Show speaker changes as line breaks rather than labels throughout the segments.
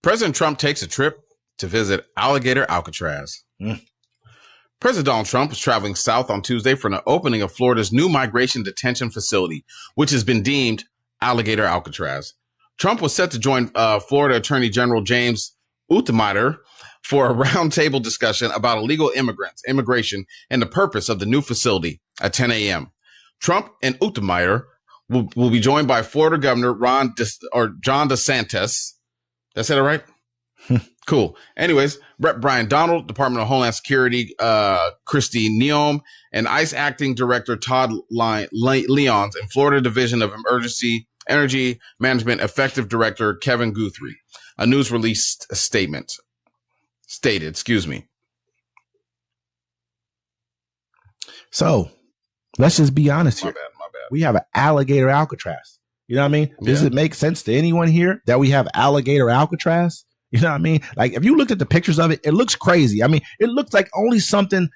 President Trump takes a trip to visit Alligator Alcatraz. President Donald Trump is traveling south on Tuesday for the opening of Florida's new migration detention facility, which has been deemed Alligator Alcatraz. Trump was set to join Florida Attorney General James Uthmeier for a roundtable discussion about illegal immigrants, immigration, and the purpose of the new facility at 10 a.m. Trump and Uthmeier will be joined by Florida Governor John DeSantis. Did I say that right? Cool. Anyways, Rep. Brian Donald, Department of Homeland Security, Kristi Neom, and ICE Acting Director Todd Leons, and Florida Division of Emergency Energy Management Effective Director Kevin Guthrie. A news release stated.
So let's just be honest here.
My bad.
We have an Alligator Alcatraz. You know what I mean? Does it make sense to anyone here that we have Alligator Alcatraz? You know what I mean? Like, if you looked at the pictures of it, it looks crazy. I mean, it looks like only something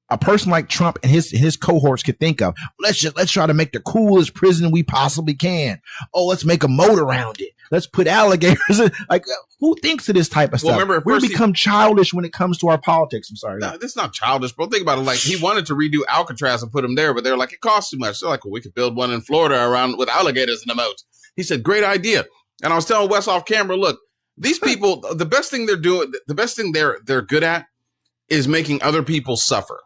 a person like Trump and his cohorts could think of. Let's try to make the coolest prison we possibly can. Oh, let's make a moat around it. Let's put alligators in. Like, who thinks of this type of stuff?
Remember,
we become childish when it comes to our politics. I'm sorry.
No, this is not childish, bro. Think about it. Like, he wanted to redo Alcatraz and put him there, but they're like, it costs too much. They're like, well, we could build one in Florida around with alligators in the moat. He said, great idea. And I was telling Wes off camera, look, these people, the best thing they're doing, the best thing they're good at is making other people suffer.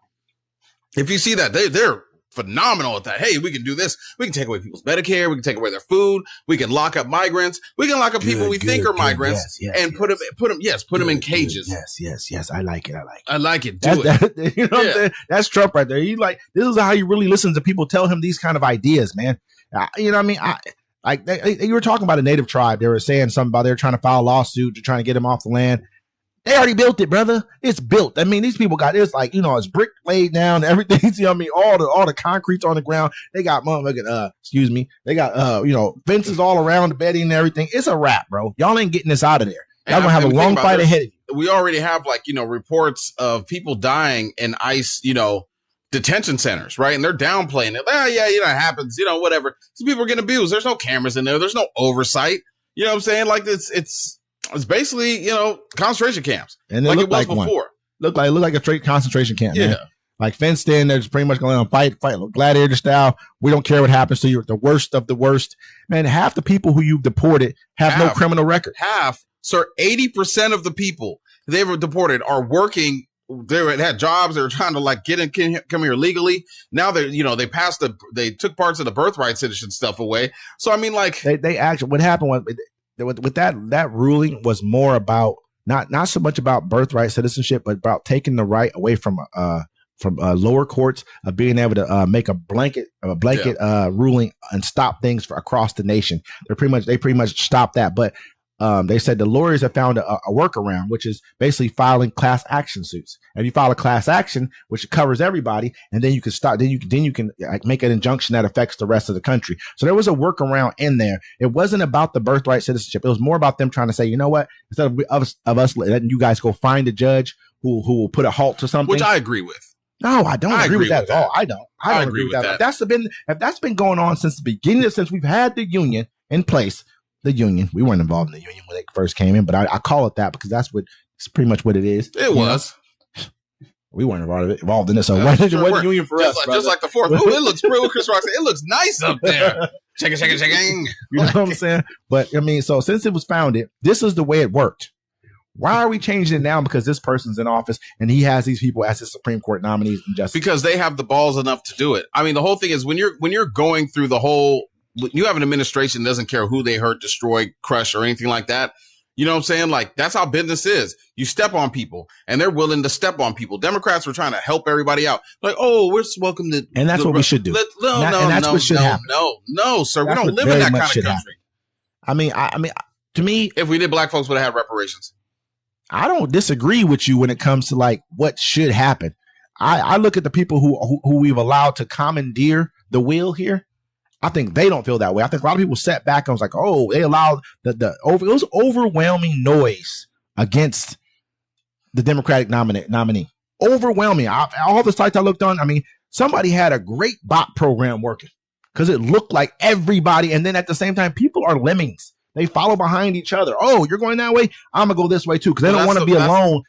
If you see that, they're phenomenal at that. Hey, we can do this. We can take away people's Medicare. We can take away their food. We can lock up migrants. We can lock up people we think are migrants and put them in cages.
Yes. I like it.
I like it.
You know what I'm saying? That's Trump right there. This is how he really listens to people tell him these kind of ideas, man. You know what I mean? You were talking about a native tribe. They were saying something about they're trying to file a lawsuit to trying to get him off the land. They already built it, brother. It's built. I mean, these people got it's like, it's brick laid down, everything. You know what I mean? All the concrete's on the ground. They got they got fences all around the bedding and everything. It's a wrap, bro. Y'all ain't getting this out of there. Y'all gonna have a long fight ahead of you.
We already have reports of people dying in ICE, detention centers, right? And they're downplaying it. It happens, whatever. These people are getting abused. There's no cameras in there. There's no oversight. You know what I'm saying? Like it's basically, concentration camps.
And it was before. Look like a straight concentration camp, man. Like fenced in, they're just pretty much going to fight gladiator style. We don't care what happens to you. The worst of the worst. Man, half the people who you've deported have no criminal record.
80% of the people they were deported are working. They had jobs. They were trying to come here legally. Now they took parts of the birthright citizen stuff away. So I mean,
they actually, what happened was with that ruling was more about not so much about birthright citizenship, but about taking the right away from lower courts of being able to make a blanket ruling and stop things across the nation. They pretty much stopped that, but they said the lawyers have found a workaround, which is basically filing class action suits. And you file a class action, which covers everybody, and then you can stop. Then you can make an injunction that affects the rest of the country. So there was a workaround in there. It wasn't about the birthright citizenship. It was more about them trying to say, you know what? Instead of us letting you guys go find a judge who will put a halt to something,
which I agree with.
No, I don't agree with that at all. I don't agree with that. If that's been going on since the beginning, since we've had the union in place. The union. We weren't involved in the union when they first came in, but I call it that because it's pretty much what it is.
It was.
We weren't involved in it. So what the union for us?
Just like the fourth. Oh, it looks real. Chris Rock said, it looks nice up there. Shake it.
You know what I'm saying? But I mean, so since it was founded, this is the way it worked. Why are we changing it now? Because this person's in office and he has these people as his Supreme Court nominees and justices.
Because they have the balls enough to do it. I mean, the whole thing is when you're going through the whole. You have an administration that doesn't care who they hurt, destroy, crush, or anything like that. You know what I'm saying? Like, that's how business is. You step on people, and they're willing to step on people. Democrats were trying to help everybody out. Like, oh, we're just welcome to.
And that's what we should do.
No, sir. We don't live in that kind of country.
I mean, to me,
if we did, black folks would have had reparations.
I don't disagree with you when it comes to what should happen. I look at the people who we've allowed to commandeer the wheel here. I think they don't feel that way. I think a lot of people sat back and was like, oh, they allowed it was overwhelming noise against the Democratic nominee. Overwhelming. All the sites I looked on, I mean, somebody had a great bot program working because it looked like everybody. And then at the same time, people are lemmings. They follow behind each other. Oh, you're going that way? I'm going to go this way too. Because they don't want to be alone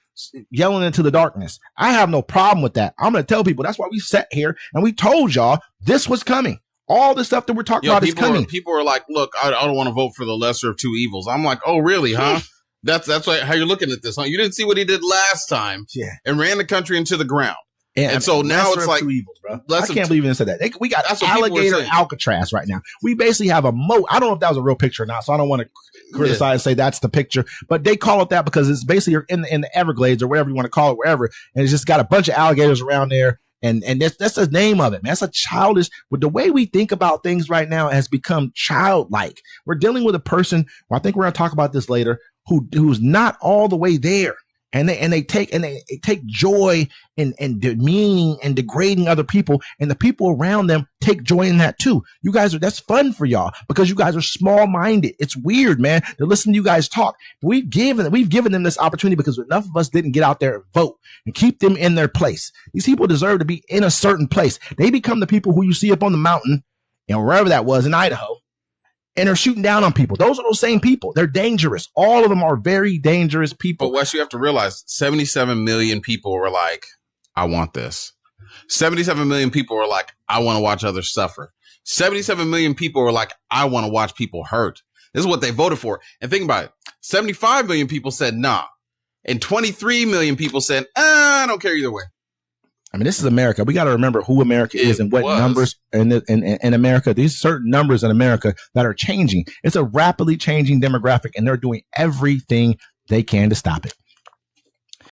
yelling into the darkness. I have no problem with that. I'm going to tell people that's why we sat here and we told y'all this was coming. All the stuff that we're talking about is coming.
People are like, look, I don't want to vote for the lesser of two evils. I'm like, oh, really, huh? That's how you're looking at this, huh? You didn't see what he did last time and ran the country into the ground. And so now it's like,
evils, bro. I can't believe you said that. We got Alligator Alcatraz right now. We basically have a moat. I don't know if that was a real picture or not, so I don't want to criticize and say that's the picture, but they call it that because it's basically in the Everglades or whatever you want to call it, wherever. And it's just got a bunch of alligators around there. And that's the name of it, man. That's a childish, with the way we think about things right now has become childlike. We're dealing with a person, I think we're going to talk about this later, who's not all the way there. And they take joy in demeaning and degrading other people, and the people around them take joy in that too. You guys that's fun for y'all because you guys are small-minded. It's weird, man, to listen to you guys talk. We've given them this opportunity because enough of us didn't get out there and vote and keep them in their place. These people deserve to be in a certain place. They become the people who you see up on the mountain and wherever that was in Idaho. And they're shooting down on people. Those are those same people. They're dangerous. All of them are very dangerous people.
But Wes, you have to realize 77 million people were like, I want this. 77 million people were like, I want to watch others suffer. 77 million people were like, I want to watch people hurt. This is what they voted for. And think about it. 75 million people said nah. And 23 million people said, I don't care either way.
I mean, this is America. We got to remember who America is and what numbers in America. These certain numbers in America that are changing. It's a rapidly changing demographic, and they're doing everything they can to stop it.